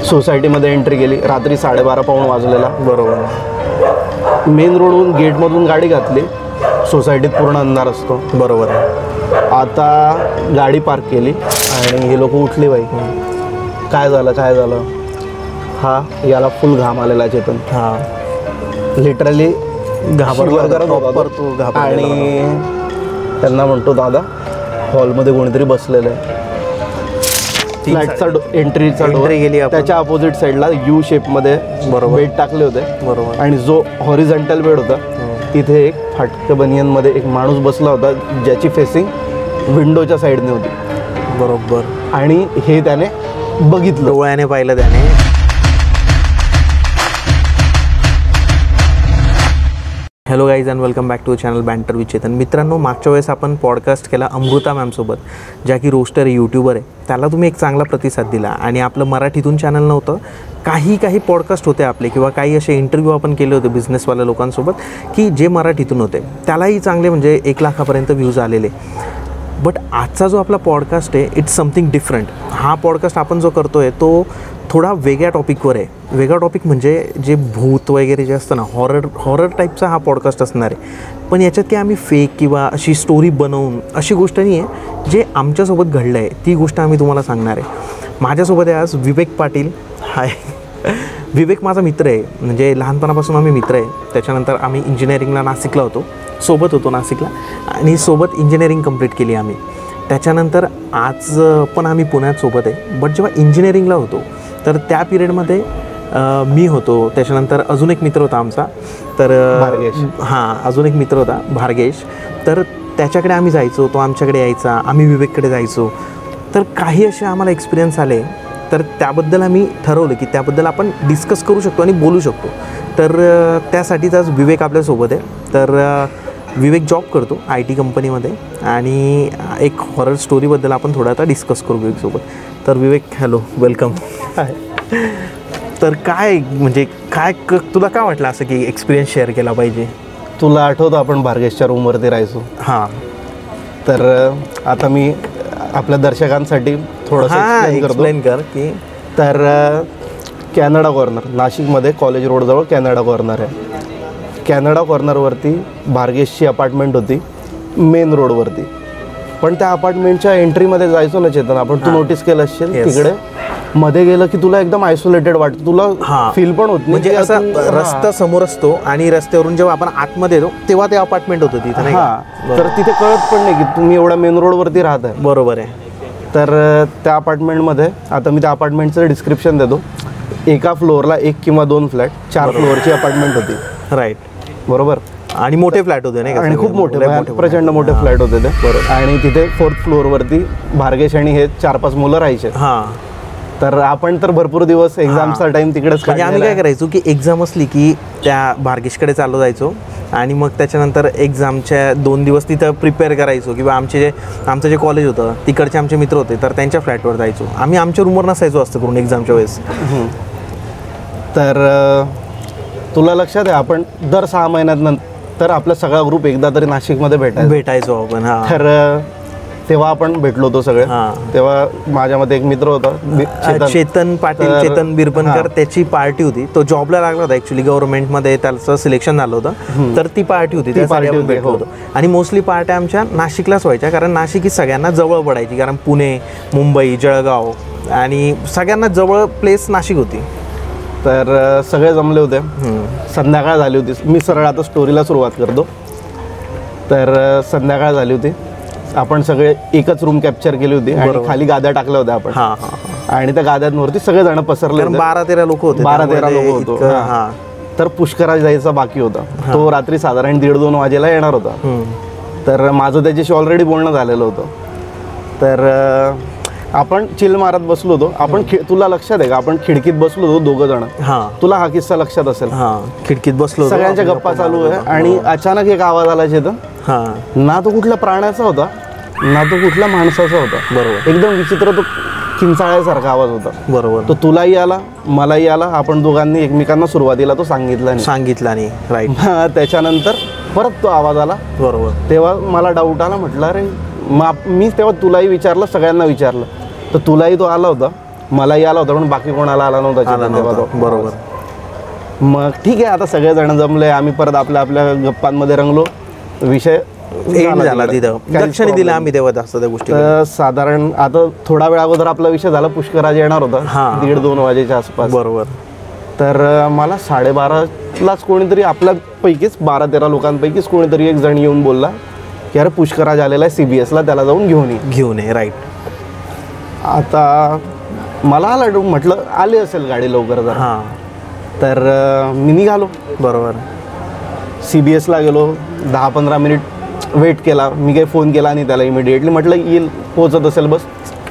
सोसायटीमध्ये एंट्री केली. रात्री 12:30 पाऊण वाजलेला. बरोबर. मेन रोडवरून गेटमधून गाडी घातली. सोसायटीत पूर्ण अंधार असतो. बरोबर. आता गाडी पार्क केली आणि हे लोक उठले. बाई काय झालं काय झालं. हा याला फुल घाम आलेला चेतन. हां लिटरली घाबरला आणि त्यांना म्हणतो दादा हॉलमध्ये कोणीतरी बसलेलं आहे. फ्लॅटचा एंट्रीचा डोर गेली. त्याच्या अपोजिट साईडला यू शेपमध्ये बेड टाकले होते. बरोबर. आणि जो हॉरिझॉन्टल बेड होता तिथे एक फाटक्या बनियनमध्ये एक माणूस बसला होता ज्याची फेसिंग विंडोच्या साईडने होती. बरोबर. आणि हे त्याने बघितलं, डोळ्याने पाहिलं त्याने. Hello guys and welcome back to channel banter with Chetan. मित्रांनो, मागच्या वेळेस आपण पॉडकास्ट केला अमृता मॅमसोबत, ज्या की रोस्टर आहे, यूट्यूबर आहे. त्याला तुम्ही एक चांगला प्रतिसाद दिला. आणि आपलं मराठीतून चॅनल नव्हतं, काही पॉडकास्ट होते आपले किंवा काही असे इंटरव्ह्यू आपण केले होते बिझनेसवाल्या लोकांसोबत की जे मराठीतून होते. त्यालाही चांगले म्हणजे 1 लाखापर्यंत व्ह्यूज आलेले. बट आजचा जो आपला पॉडकास्ट आहे इट्स समथिंग डिफरंट. हा पॉडकास्ट आपण जो करतो आहे तो थोडा वेगळ्या टॉपिकवर आहे. वेगळा टॉपिक म्हणजे जे भूत वगैरे जे असतं ना, हॉरर टाईपचा हा पॉडकास्ट असणार आहे. पण याच्यात की आम्ही फेक किंवा अशी स्टोरी बनवून अशी गोष्ट नाही आहे. जे आमच्यासोबत घडलं आहे ती गोष्ट आम्ही तुम्हाला सांगणार आहे. माझ्यासोबत आहे आज विवेक पाटील. हाय. विवेक माझा मित्र आहे, म्हणजे लहानपणापासून आम्ही मित्र आहे. त्याच्यानंतर आम्ही इंजिनिअरिंगला नाशिकला होतो, सोबत होतो नाशिकला, आणि सोबत इंजिनिअरिंग कंप्लीट केली आम्ही. त्याच्यानंतर आज पण आम्ही पुण्यात सोबत आहे. बट जेव्हा इंजिनिअरिंगला होतो तर त्या पिरियडमध्ये मी होतो, त्याच्यानंतर अजून एक मित्र होता आमचा, तर भार्गेश. हां, अजून एक मित्र होता भार्गेश. तर त्याच्याकडे आम्ही जायचो, तो आमच्याकडे यायचा, आम्ही विवेककडे जायचो. तर काही असे आम्हाला एक्सपिरियन्स आले, तर त्याबद्दल आम्ही ठरवलं की त्याबद्दल आपण डिस्कस करू शकतो आणि बोलू शकतो. तर त्यासाठीच आज विवेक आपल्यासोबत आहे. तर विवेक जॉब करतो IT कंपनीमध्ये आणि एक हॉरर स्टोरीबद्दल आपण थोडा आता डिस्कस करू विवेकसोबत. तर विवेक, हॅलो, वेलकम. तर काय म्हणजे तुला काय वाटलं असं की एक्सपिरियन्स शेअर केला पाहिजे? तुला आठवतं आपण भार्गेशच्या रूमवरती राहायचो? हां. तर आता मी आपल्या दर्शकांसाठी थोडंसं एक्सप्लेन कर की, तर कॅनडा कॉर्नर नाशिकमध्ये कॉलेज रोडजवळ कॅनडा कॉर्नर आहे. कॅनडा कॉर्नरवरती भार्गेशची अपार्टमेंट होती मेन रोडवरती. पण त्या अपार्टमेंटच्या एंट्रीमध्ये जायचो ना चेतन आपण, तू नोटीस केलं असेल तिकडे मध्ये गेलं की तुला एकदम आयसोलेटेड वाटतं, तुला फील पण होत म्हणजे असं रस्ता समोर असतो आणि रस्त्यावरून जेव्हा आपण आतमध्ये येतो तेव्हा ते अपार्टमेंट होतं तिथे. हां, तर तिथे कळत पण नाही की तुम्ही एवढ्या मेन रोडवरती राहत आहे. बरोबर आहे. तर त्या अपार्टमेंटमध्ये, आता मी त्या अपार्टमेंटचं डिस्क्रिप्शन देतो. एका फ्लोअरला 1 किंवा 2 फ्लॅट, 4 फ्लोअरची अपार्टमेंट होती. राईट. बरोबर. आणि मोठे फ्लॅट होते नाही का? आणि खूप मोठे, प्रचंड मोठे फ्लॅट होते ते. बरोबर. आणि तिथे 4th फ्लोअरवरती भार्गेश आणि हे 4-5 मुलं राहायचे. हां. तर आपण तर भरपूर दिवस एक्झामचा टाइम तिकडेच, म्हणजे आम्ही काय करायचो की एक्झाम असली की त्या भार्गेशकडे चालू जायचो आणि मग त्याच्यानंतर एक्झामच्या 2 दिवस तिथं प्रिपेअर करायचो किंवा आमचं जे कॉलेज होतं तिकडचे आमचे मित्र होते तर त्यांच्या फ्लॅटवर जायचो. आम्ही आमच्या रूमवर नसायचो असतं करून एक्झामच्या वेळेस. तर तुला लक्षात आहे आपण दर 6 महिन्यानंतर आपला सगळा ग्रुप एकदा तरी नाशिकमध्ये भेटायचो आपण. हां. तर तेव्हा आपण भेटलो होतो सगळे. तेव्हा माझ्यामध्ये एक मित्र होता चेतन पाटील, चेतन बिरपणकर. त्याची पार्टी होती, तो जॉबला लागला होता ॲक्च्युली गव्हर्नमेंटमध्ये, त्याचं सिलेक्शन झालं होतं. तर ती पार्टी होती, भेटलो होतो. आणि मोस्टली पार्ट्या आमच्या नाशिकलाच व्हायच्या, कारण नाशिक ही सगळ्यांना जवळ पडायची, कारण पुणे, मुंबई, जळगाव आणि सगळ्यांना जवळ प्लेस नाशिक होती. तर सगळे जमले होते. संध्याकाळ झाली होती. मी सरळ आता स्टोरीला सुरुवात करतो. तर संध्याकाळ झाली होती. आपण सगळे एकच रूम कॅप्चर केली होती आणि खाली गाद्या टाकल्या होत्या आपण. आणि त्या गाद्यांवरती सगळे जण पसरले होते. 12-13 लोक होते. 12-13 लोक होतो. तर पुष्कराज जायचा बाकी होता. तो रात्री साधारण 1:30-2 वाजेला येणार होता. तर माझं त्याच्याशी ऑलरेडी बोलणं झालेलं होतं. तर आपण चिल मारत बसलो होतो. आपण तुला लक्षात आहे का, आपण खिडकीत बसलो होतो 2 जण. तुला हा किस्सा लक्षात असेल. खिडकीत बसलो, सगळ्यांच्या गप्पा चालू आहे आणि अचानक एक आवाज आला चेतन. ना तो कुठल्या प्राण्याचा होता ना तो कुठल्या माणसाचा होता. बरोबर. एकदम विचित्र, तो किंचाळ्यासारखा आवाज होता. बरोबर. तो तुलाही आला, मलाही आला. आपण दोघांनी एकमेकांना सुरुवातीला तो सांगितला नाही. राईट. त्याच्यानंतर परत तो आवाज आला. बरोबर. तेव्हा मला डाऊट आला, म्हटलं अरे मी तेव्हा तुलाही विचारलं, सगळ्यांना विचारलं, तर तुलाही तो आला होता. मलाही आला होता पण बाकी कोणाला आला नव्हता तेव्हा तो. बरोबर. मग ठीक आहे, आता सगळेजण जमले, आम्ही परत आपल्या आपल्या गप्पांमध्ये रंगलो, विषय झाला तिथं. लक्षणे दिलं आम्ही तेव्हा जास्त त्या गोष्टी. तर साधारण आता थोडा वेळ अगोदर आपला विषय झाला, पुष्कराज येणार होता 1:30-2 वाजेच्या आसपास. बरोबर. तर मला 12:30लाच कोणीतरी आपल्यापैकीच 12-13 लोकांपैकीच कोणीतरी एक जण येऊन बोलला की अरे पुष्कराज आलेला आहे CBSला, त्याला जाऊन घेऊन ये. राईट. आता मला आला म्हटलं आली असेल गाडी लवकर जरा. तर मी निघालो. बरोबर. CBSला गेलो, 10-15 मिनिट वेट केला. मी काही फोन केला नाही त्याला इमिडिएटली, म्हटलं येईल, पोहोचत असेल बस.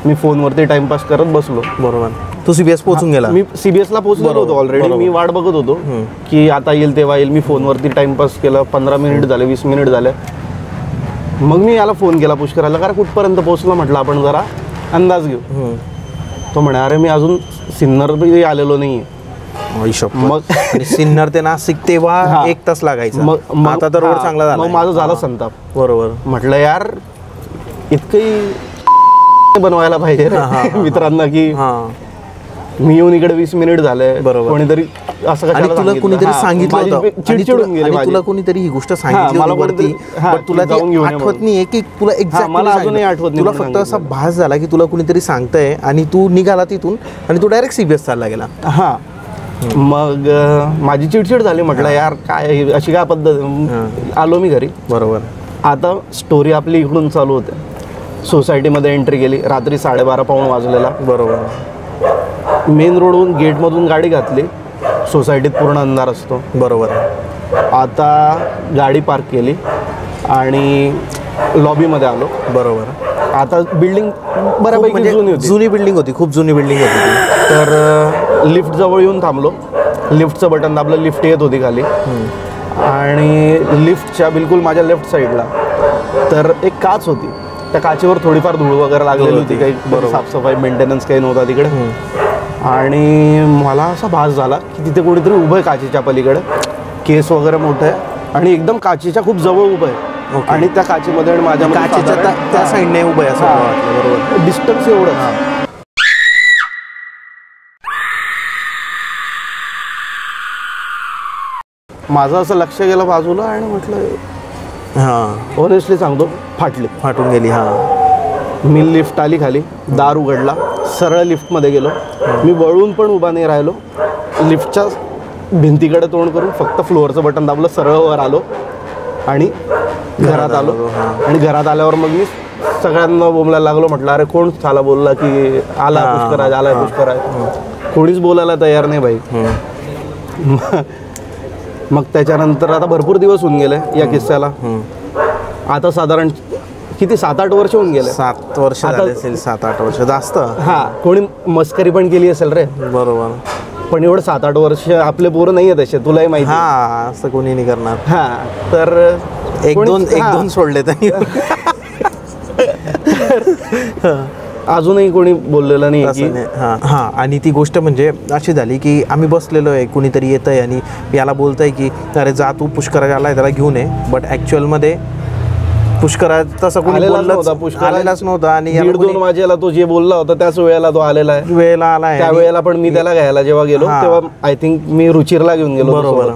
मी फोनवरती टाइमपास करत बसलो. बरोबर. तू CBS पोहोचून गेला? मी CBSला पोहोचलो होतो ऑलरेडी. मी वाट बघत होतो की आता येईल तेव्हा येईल. मी फोनवरती टाइमपास केला. 15 मिनिट झाले, 20 मिनिट झाले. मग मी याला फोन केला पुष्कराला, कारण कुठपर्यंत पोहोचलो म्हटलं आपण जरा अंदाज घेऊ. तो म्हणे अरे मी अजून सिन्नर आलेलो नाही आहे. मग सिन्नर ते नाशिक तेव्हा 1 तास लागायचा. मग आता तर रोड चांगला झाला. मग माझं झालं संताप. बरोबर. म्हटलं यार इतकंही बनवायला पाहिजे मित्रांना की मी येऊन इकडे 20 मिनिट झाले. बरोबर. कोणीतरी असं कशाला तुला कोणीतरी सांगितलं होतं, चिडचिडून गेली. तुला कोणीतरी ही गोष्ट सांगितली होती, तुला आठवत नाहीये की तुला एक्झॅक्ट. मला अजूनही आठवत नाही. तुला फक्त असा भास झाला की तुला कुणीतरी सांगतंय आणि तू निघाला तिथून आणि तू डायरेक्ट CBS चालला गेला. मग माझी चिडचिड झाली. म्हटलं यार काय अशी काय पद्धत. आलो मी घरी. बरोबर. आता स्टोरी आपली इकडून चालू होते. सोसायटीमध्ये एंट्री केली, रात्री 12:30-1 वाजलेला. बरोबर. मेन रोडवरून गेटमधून गाडी घातली. सोसायटीत पूर्ण अंधार असतो. बरोबर. आता गाडी पार्क केली आणि लॉबीमध्ये आलो. बरोबर. आता बिल्डिंग बऱ्यापैकी जुनी बिल्डिंग होती, खूप जुनी बिल्डिंग होती. तर लिफ्ट जवळ येऊन थांबलो. लिफ्टचं बटन दाबलं, लिफ्ट येत होती खाली. आणि लिफ्टच्या बिलकुल माझ्या लेफ्ट साईडला तर एक काच होती. त्या काचेवर थोडीफार धूळ वगैरे लागलेली होती. काही साफसफाई मेंटेनन्स काही नव्हता तिकडे. आणि मला असा भास झाला की तिथे कोणीतरी उभं आहे काचेच्या पलीकडे. केस वगैरे मोठं आहे आणि एकदम काचेच्या खूप जवळ उभं आहे. आणि त्या काचेमध्ये आणि माझ्या काचेच्या त्या साईडने उभं आहे असं वाटलं. बरोबर. डिस्टन्स एवढं. माझं असं लक्ष गेलं बाजूला आणि म्हटलं ऑनेस्टली सांगतो फाटून गेली. मी लिफ्ट आली खाली, दार उघडला, सरळ लिफ्टमध्ये गेलो. मी वळून पण उभा नाही राहिलो. लिफ्टच्या भिंतीकडे तोंड करून फक्त फ्लोअरचं बटन दाबलं, सरळ वर आलो आणि घरात आलो. आणि घरात आल्यावर मग मी सगळ्यांना बोलायला लागलो. म्हटलं अरे कोण झाला बोलला की आला पुष्कराज, आलाय पुष्कराज. कोणीच बोलायला तयार नाही भाई. मग त्याच्यानंतर आता भरपूर दिवस होऊन गेले या किस्स्याला. आता साधारण किती 7-8 वर्ष होऊन गेले. 7 वर्ष झाले असेल. 7-8 वर्ष जास्त. कोणी मस्करी पण केली असेल रे. बरोबर. पण एवढं 7-8 वर्ष आपले पोरं नाही आहेत असे, तुलाही माहिती. असं कोणी नाही करणार. तर एक दोन सोडले त्यांनी. अजूनही कोणी बोललेलं नाही. आणि ती गोष्ट म्हणजे अशी झाली की आम्ही बसलेलो आहे, कुणीतरी येत आहे आणि याला बोलत आहे की अरे जा तू पुष्कराज आलाय त्याला घेऊन ये. बट ॲक्च्युअलमध्ये पुष्कराज तसं कोणी आलेलाच नव्हता. आणि 1:30-2 वाजेला तो जे बोलला होता त्याच वेळेला तो आलेला आलाय. त्या वेळेला पण मी त्याला घ्यायला जेव्हा गेलो तेव्हा आय थिंक मी रुचिरला घेऊन गेलो. बरोबर.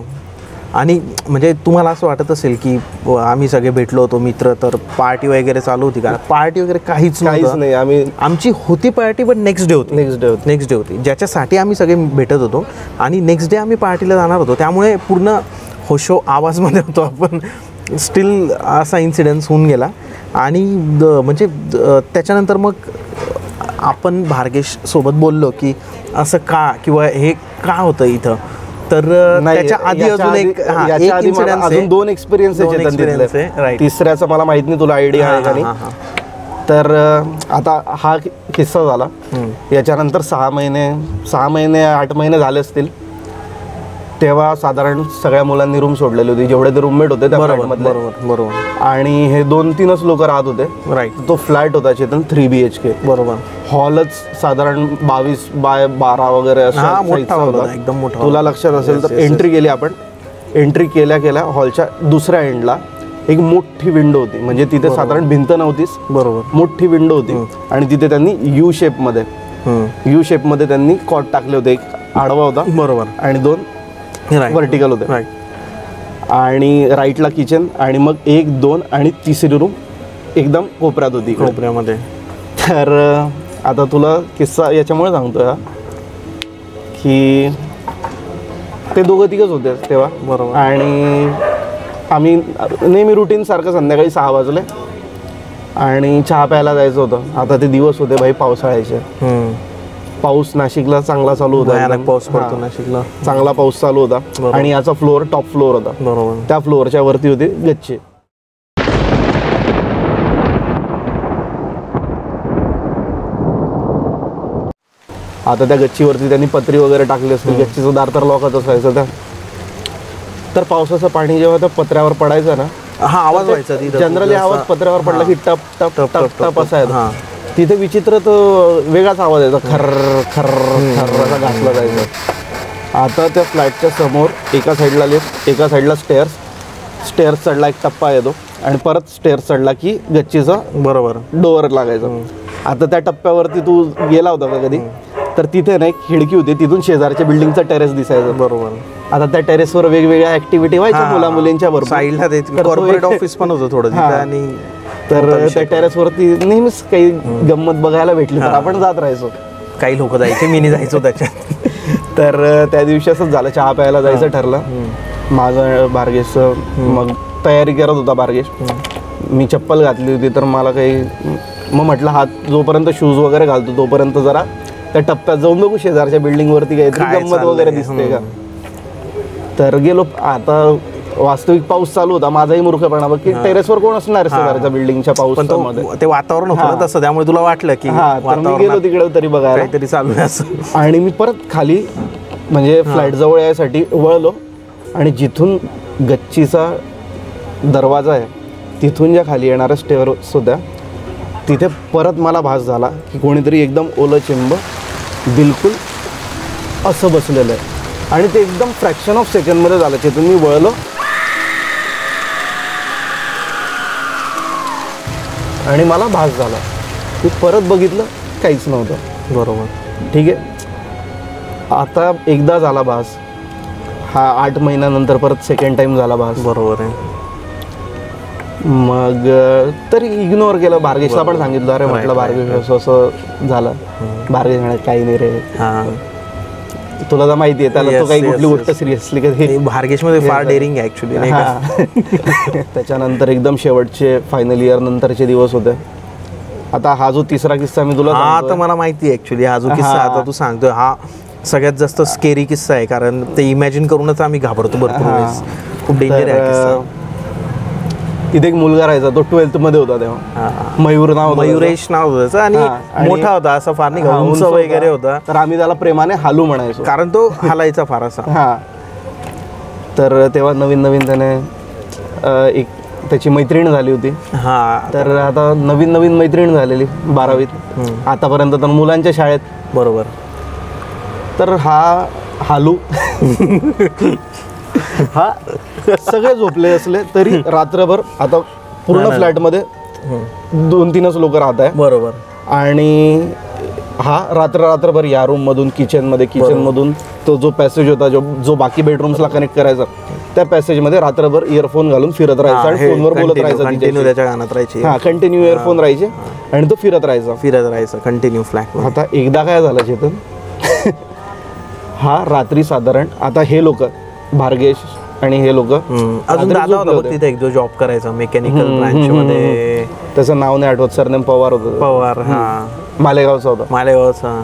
आणि म्हणजे तुम्हाला असं वाटत असेल की आम्ही सगळे भेटलो होतो मित्र, तर पार्टी वगैरे चालू होती का? पार्टी वगैरे काहीच नाही. आमची होती पार्टी, पण नेक्स्ट डे होती ज्याच्यासाठी आम्ही सगळे भेटत होतो. आणि नेक्स्ट डे आम्ही पार्टीला जाणार होतो, त्यामुळे पूर्ण होशो आवाजमध्ये होतो आपण. स्टील असा इन्सिडेन्स होऊन गेला. आणि म्हणजे त्याच्यानंतर मग आपण भार्गेश सोबत बोललो की असं का, किंवा हे का होतं इथं. तर त्याच्या आधी अजून एक अजून 2 एक्सपिरियन्स आहेत. तिसऱ्याचा मला माहित नाही, तुला आयडिया आहे का नाही. तर आता हा किस्सा झाला. याच्यानंतर 6 महिने 8 महिने झाले असतील. तेव्हा साधारण सगळ्या मुलांनी रूम सोडलेली होती, जेवढे ते रूममेट होते त्या फ्लॅटमधले. बरोबर. आणि हे 2-3च लोक राहत होते. राईट. तो फ्लॅट होता चेतन 3 BHK. बरोबर. हॉलच साधारण 22x12 वगैरे असं मोठा होता, एकदम मोठा. तुला लक्षात असेल तर एंट्री केली आपण. एंट्री केल्या हॉलच्या दुसऱ्या एंडला एक मोठी विंडो होती. म्हणजे तिथे साधारण भिंत नव्हतीच. बरोबर. मोठी विंडो होती आणि तिथे त्यांनी U शेपमध्ये यू शेपमध्ये त्यांनी कॉट टाकले होते. एक आडवा होता बरोबर आणि 2 व्हर्टिकल होते. आणि राईटला किचन आणि मग 1, 2 आणि 3री रूम एकदम कोपऱ्यात होती कोपऱ्यामध्ये. तर आता तुला किस्सा याच्यामुळे सांगतोय की ते 2-3च होते तेव्हा. बरोबर. आणि आम्ही नेहमी रुटीन सारखं संध्याकाळी 6 वाजले आणि चहा प्यायला जायचं होतं. आता ते दिवस होते भाई पावसाळ्याचे. पाऊस नाशिकला चांगला चालू होता. पाऊस पडतो नाशिकला, चांगला पाऊस चालू होता आणि याचा फ्लोअर टॉप फ्लोअर होता. बरोबर. त्या फ्लोअरच्या वरती होते गच्ची. आता त्या गच्चीवरती त्यांनी पत्री वगैरे टाकली असते. गच्चीचं दार तर लॉकच असायचं त्या. तर पावसाचं पाणी जेव्हा त्या पत्र्यावर पडायचं ना, हा आवाज व्हायचा. जनरली आवाज पत्र्यावर पडला की टप टप टप टप असायचा. तिथे विचित्र तो वेगळाच आवाज यायचा. खर्र खर्र खर्र असा घासला जायचा. आता त्या फ्लॅटच्या समोर एका साईडला लिफ्ट, एका साईडला स्टेअर्स चढला एक टप्पा येतो आणि परत स्टेअर्स चढला की गच्चीचा बरोबर डोअर लागायचा. आता त्या टप्प्यावरती तू गेला होता का कधी, तर तिथे ना एक खिडकी होती, तिथून शेजारच्या बिल्डिंगचा टेरेस दिसायचं. बरोबर. आता त्या टेरेसवर वेगवेगळ्या ऍक्टिव्हिटी व्हायच्या मुला मुलींच्या बरोबर. साईडला कॉर्पोरेट ऑफिस पण होतं थोडं. आणि तर त्या टेरेसवरती नेहमीच काही गंमत बघायला भेटली तर आपण जात राहायचो. काही लोक जायचे, मी नाही जायचो त्याच्यात. तर त्या दिवशी असंच झालं, चहा प्यायला जायचं ठरलं माझं. बार्गेश मग तयारी करत होता बार्गेश. मी चप्पल घातली होती तर मला काही मग म्हटलं हात जोपर्यंत शूज वगैरे घालतो तोपर्यंत जरा त्या टप्प्यात जाऊन बघू शेजारच्या बिल्डिंगवरती काहीतरी गंमत वगैरे दिसते का. तर गेलो. आता वास्तविक पाऊस चालू होता. माझाही मूर्खपणा बघ की टेरेसवर कोण असणार शेजारच्या बिल्डिंगच्या पाऊसमध्ये. ते वातावरण होतं तसं, त्यामुळे तुला वाटलं की मी गेलो तिकडे तरी बघायला काहीतरी चालू आहे असं. आणि मी परत खाली म्हणजे फ्लॅट जवळ यायसाठी वळलो आणि जिथून गच्चीचा दरवाजा आहे तिथून ज्या खाली येणाऱ्या स्टेअर्स होत्या तिथे परत मला भास झाला की कोणीतरी एकदम ओलं चिंब बिलकुल असं बसलेलं आहे. आणि ते एकदम फ्रॅक्शन ऑफ सेकंडमध्ये झालं. तिथून मी वळलो आणि मला भास झाला. मी परत बघितलं, काहीच नव्हतं. बरोबर. ठीक आहे. आता एकदा झाला भास, हा 8 महिन्यानंतर परत सेकंड टाइम झाला भास. बरोबर आहे. मग तरी इग्नोर केलं. बार्गेशला पण सांगितलं, अरे म्हटलं बार्गेश असं असं झालं. बार्गेश म्हणे काही नाही रे, तुला तर माहिती आहे त्याला, तो काही कुठली गोष्ट सिरियसली कधी. बार्गेशमध्ये फार डेअरिंग आहे ऍक्च्युली. त्याच्यानंतर एकदम शेवटचे फायनल इयर नंतरचे दिवस होते. आता हा जो तिसरा किस्सा मी तुला आता मला माहिती आहे ऍक्च्युली. हा जो किस्सा आता तू सांगतोय हा सगळ्यात जास्त स्केरी किस्सा आहे, कारण ते इमॅजिन करूनच आम्ही घाबरतो भरपूर वेळेस. खूप डेंजर आहे किस्सा. तिथे एक मुलगा राहायचा, तो 12th मध्ये होता तेव्हा. मयूर नाव, मयुरेश नाव होतं आणि मोठा होता, असा फार नाही उंच वगैरे होता. तर आम्ही त्याला प्रेमाने हालू म्हणायचो, कारण तो हालायचा फार असा. तर तेव्हा नवीन नवीन त्याने एक त्याची मैत्रीण झाली होती. तर आता नवीन नवीन मैत्रीण झालेली 12वीत. आतापर्यंत तर मुलांच्या शाळेत. बरोबर. तर हा हालू हा सगळे झोपले असले तरी रात्रभर, आता पूर्ण फ्लॅटमध्ये 2-3च लोक राहत आहे. बरोबर. आणि हा रात्रभर या रूम मधून किचनमधून तो जो पॅसेज होता जो बाकी बेडरूम्सला कनेक्ट करायचा, त्या पॅसेजमध्ये रात्रभर इयरफोन घालून फिरत राहायचा आणि फोनवर बोलत राहायचा. कंटिन्यू त्याच्या गाण्यात राहायचे. कंटिन्यू इयरफोन राहायचे आणि तो फिरत राहायचा कंटिन्यू फ्लॅट. आता एकदा काय झालं चेतन, हा रात्री साधारण, आता हे लोक भार्गेश आणि हे लोक अजून दादा होता तिथे एक जो जॉब करायचा मेकॅनिकल ब्रांच मध्ये, त्याचं नाव नाही आठवत, सरनेम पवार होतं. पवार. मालेगावचा होता. मालेगावचा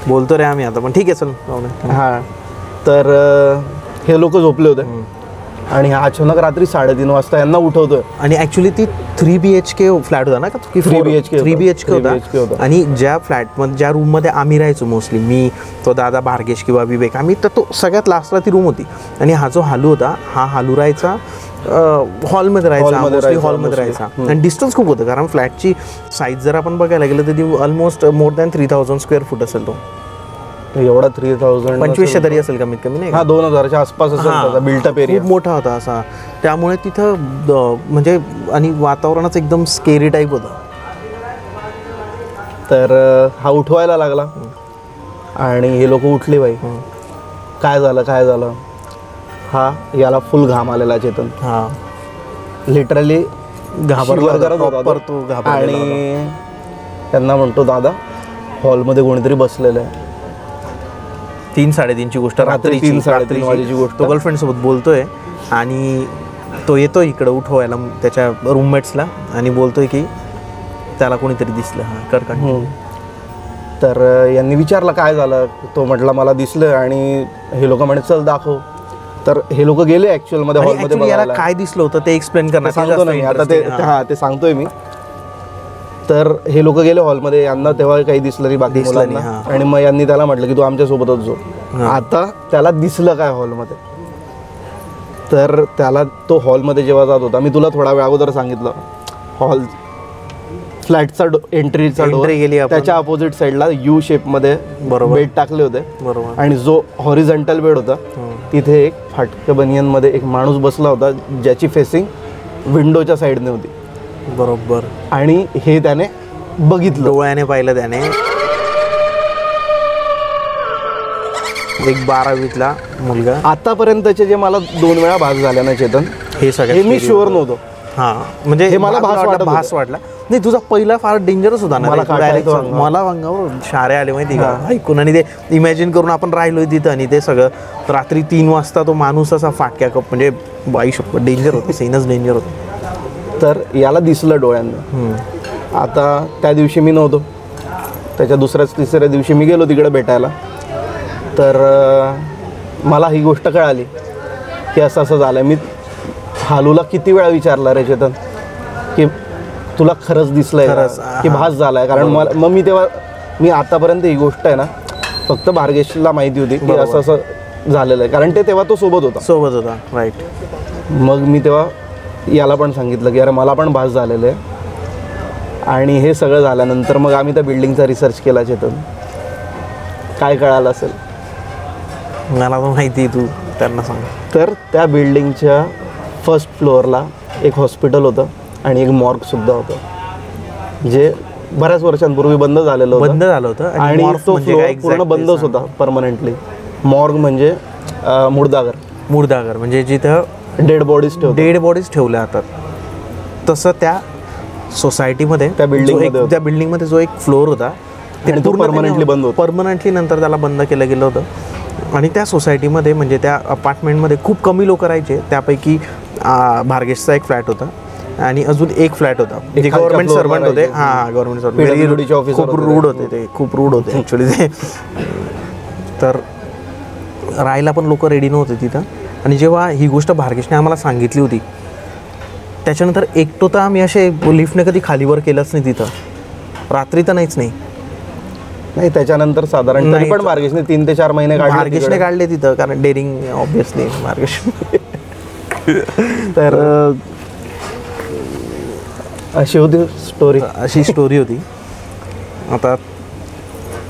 बोलतो रे आम्ही आता, पण ठीक आहे चल. तर हे लोक झोपले होते आणि अचानक रात्री 3:30 वाजता यांना उठवतोय. आणि ऍक्च्युली ती 3 BHK फ्लॅट होता ना का, 3 BHK होता. आणि ज्या फ्लॅटमध्ये, ज्या रूममध्ये आम्ही राहायचो मोस्टली, मी, तो दादा, भार्गेश किंवा विवेक, आम्ही तर तो सगळ्यात लास्टला ती रूम होती. आणि हा जो हालू होता, हा हालू राहायचा हॉलमध्ये राहायचा. आणि डिस्टन्स खूप होतं, कारण फ्लॅटची साईज जर आपण बघायला गेलं तर ती almost more than 3000 square foot असेल. तो एवढा 3000 2500 तरी असेल कमीत कमी, नाही? 2000च्या आसपास असेल. बिल्टअप एरिया खूप मोठा होता असा. त्यामुळे तिथं म्हणजे आणि वातावरणाचं एकदम स्केरी टाईप होतं. तर हा उठवायला लागला आणि हे लोक उठले बाई. काय झालं. हा याला फुल घाम आलेला चेतन. हा लिटरली घाबरला आणि त्यांना म्हणतो दादा हॉलमध्ये कोणीतरी बसलेलं आहे. 3-3:30ची गोष्ट, रात्री 3-3:30 वाजेची गोष्ट. तो गर्लफ्रेंड सोबत बोलतोय आणि तो येतो इकडं उठवायला त्याच्या रूममेट्सला आणि बोलतोय की त्याला कोणीतरी दिसलं. तर यांनी विचारलं काय झालं. तो म्हटला मला दिसलं आणि हे लोक म्हणे चल दाखव. तर हे लोक गेले ऍक्च्युअल मध्ये हॉलमध्ये बघायला. काय दिसलं होतं ते एक्सप्लेन करणार सांगतो ना मी आता. ते सांगतोय मी. तर हे लोक गेले हॉलमध्ये. यांना तेव्हा काही दिसलं नाही बाकी मुलांना. आणि मग यांनी त्याला म्हटलं की तू आमच्या सोबतच जो. आता त्याला दिसलं काय हॉलमध्ये. तर त्याला तो हॉलमध्ये जेव्हा जात होता, मी तुला थोडा वेळ अगोदर सांगितलं, हॉल फ्लॅटचा एंट्रीचा डोर गेली, त्याच्या अपोजिट साईडला यू शेपमध्ये बेड टाकले होते. बरोबर. आणि जो हॉरिझॉन्टल बेड होता तिथे एक फाटक्या बनियनमध्ये एक माणूस बसला होता ज्याची फेसिंग विंडोच्या साईडने होती. बरोबर. आणि हे त्याने बघितलं, डोळ्याने पाहिलं त्याने. एक 12वीतला मुलगा. आतापर्यंतचे जे मला 2 वेळा भास झाल्या ना चेतन, हे मी शुअर नव्हतो. हा म्हणजे हे मला भास वाटला नाही. तुझा पहिला फार डेंजरस होता ना. मला अंगावर शारे आले माहिती का ऐकून. आणि ते इमॅजिन करून आपण राहिलोय तिथं आणि ते सगळं. रात्री 3 वाजता तो माणूस असा फाटक्या कप म्हणजे बाई शप्पथ डेंजर होतं. सीनच डेंजर होतं. तर याला दिसलं डोळ्यांना. आता त्या दिवशी मी नव्हतो. त्याच्या 2-3 दिवशी मी गेलो तिकडे भेटायला. तर मला ही गोष्ट कळाली की असं असं झालं. मी हालूला किती वेळा विचारला रे चेतन की तुला खरंच दिसलंय की भास झालाय. कारण मग मी आतापर्यंत ही गोष्ट आहे ना फक्त भार्गेशला माहिती होती की असं असं झालेलं आहे. कारण तेव्हा तो सोबत होता. राईट. मग मी तेव्हा याला पण सांगितलं की अरे मला पण भास झालेलं आहे. आणि हे सगळं झाल्यानंतर मग आम्ही त्या बिल्डिंगचा रिसर्च केला. चेतन काय कळालं असेल मला तर माहिती, तू त्यांना सांग. तर त्या बिल्डिंगच्या फर्स्ट फ्लोअरला एक हॉस्पिटल होतं आणि एक मॉर्गसुद्धा होतं, जे बऱ्याच वर्षांपूर्वी बंद झालं होतं. आणि तो फ्लोअर पूर्ण बंदच होता परमनंटली. मॉर्ग म्हणजे मुर्दाघर म्हणजे जिथं डेड बॉडीज ठेवल्या जातात. तसं त्या सोसायटीमध्ये त्या बिल्डिंगमध्ये जो एक फ्लोअर होता ते परमनंटली नंतर त्याला बंद केलं गेलं होतं. आणि त्या सोसायटीमध्ये म्हणजे त्या अपार्टमेंटमध्ये खूप कमी लोक राहायचे. त्यापैकी भार्गेशचा एक फ्लॅट होता आणि अजून एक फ्लॅट होता जे गव्हर्नमेंट सर्वंट होते. गव्हर्नमेंट सर्वंट खूप रूड होते ॲक्च्युली ते. तर राहायला पण लोक रेडी नव्हते तिथं. आणि जेव्हा ही गोष्ट भार्गेशने आम्हाला सांगितली होती त्याच्यानंतर एकटो तर आम्ही असे लिफ्टने कधी खालीवर केलंच नाही तिथं. रात्री तर नाहीच नाही. त्याच्यानंतर साधारण तरी पण भार्गेशने 3 ते 4 महिने काढले तिथं. कारण डेअरिंग ऑब्विसली भार्गेश. तर अशी स्टोरी होती. आता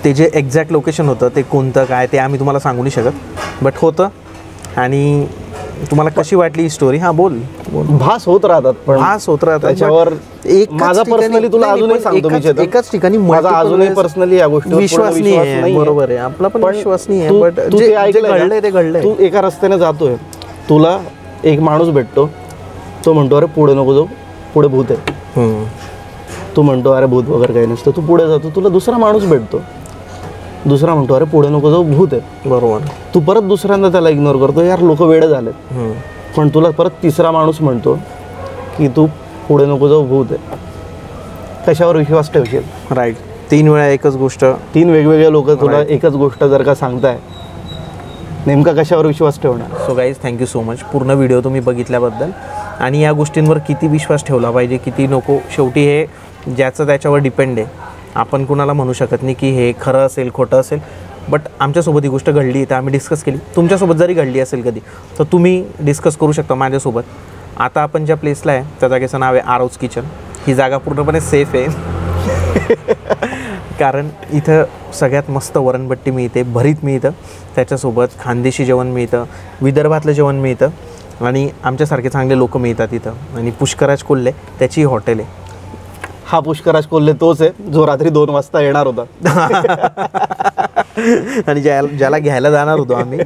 ते जे एक्झॅक्ट लोकेशन होतं ते कोणतं काय ते आम्ही तुम्हाला सांगू नाही शकत, बट होतं. आणि तुम्हाला कशी वाटली ही स्टोरी? हा बोल. भास होत राहतात त्याच्यावर. माझा पर्सनली तुला अजूनही सांगतो मी चेतन, एकाच ठिकाणी माझा अजूनही पर्सनली या गोष्टीवर विश्वास नाही. बरोबर आहे, आपला पण विश्वास नाही आहे. बट जे घडलंय ते घडलंय. तू एका रस्त्याने जातोय, तुला एक माणूस भेटतो, तो म्हणतो अरे पुढे नको जाऊ, पुढे भूत आहे. तू म्हणतो अरे भूत वगैरे काही नसतं. तू पुढे जातो, तुला दुसरा माणूस भेटतो, दुसरा म्हणतो अरे पुढे नको जाऊ, भूत आहे. बरोबर. तू परत दुसऱ्यांदा त्याला इग्नोर करतो, यार लोक वेडे झालेत. पण तुला परत तिसरा माणूस म्हणतो की तू पुढे नको जाऊ, भूत आहे. कशावर विश्वास ठेवशील? राईट. 3 वेळा एकच गोष्ट, 3 वेगवेगळे लोक तुला एकच गोष्ट जर का सांगताय, नेमका कशावर विश्वास ठेवणार? So guys, thank you so much पूर्ण व्हिडिओ तुम्ही बघितल्याबद्दल. आणि या गोष्टींवर किती विश्वास ठेवला पाहिजे, किती नको, शेवटी हे ज्याचं त्याच्यावर डिपेंड आहे. आपण कुणाला म्हणू शकत नाही की हे खरं असेल खोटं असेल. बट आमच्यासोबत ही गोष्ट घडली तर आम्ही डिस्कस केली. तुमच्यासोबत जरी घडली असेल कधी तर तुम्ही डिस्कस करू शकता माझ्यासोबत. आता आपण ज्या प्लेसला आहे त्या जागेचं नाव आहे आरोज किचन. ही जागा पूर्णपणे सेफ आहे कारण इथं सगळ्यात मस्त वरणबट्टी मिळते, भरीत मिळतं, त्याच्यासोबत खानदेशी जेवण मिळतं, विदर्भातलं जेवण मिळतं आणि आमच्यासारखे चांगले लोक मिळतात इथं. आणि पुष्कराज कोल्हे त्याची हॉटेल आहे. हा पुष्कराज कोल्हे तोच आहे जो रात्री 2 वाजता येणार होता. आणि ज्याला घ्यायला जाणार होतो आम्ही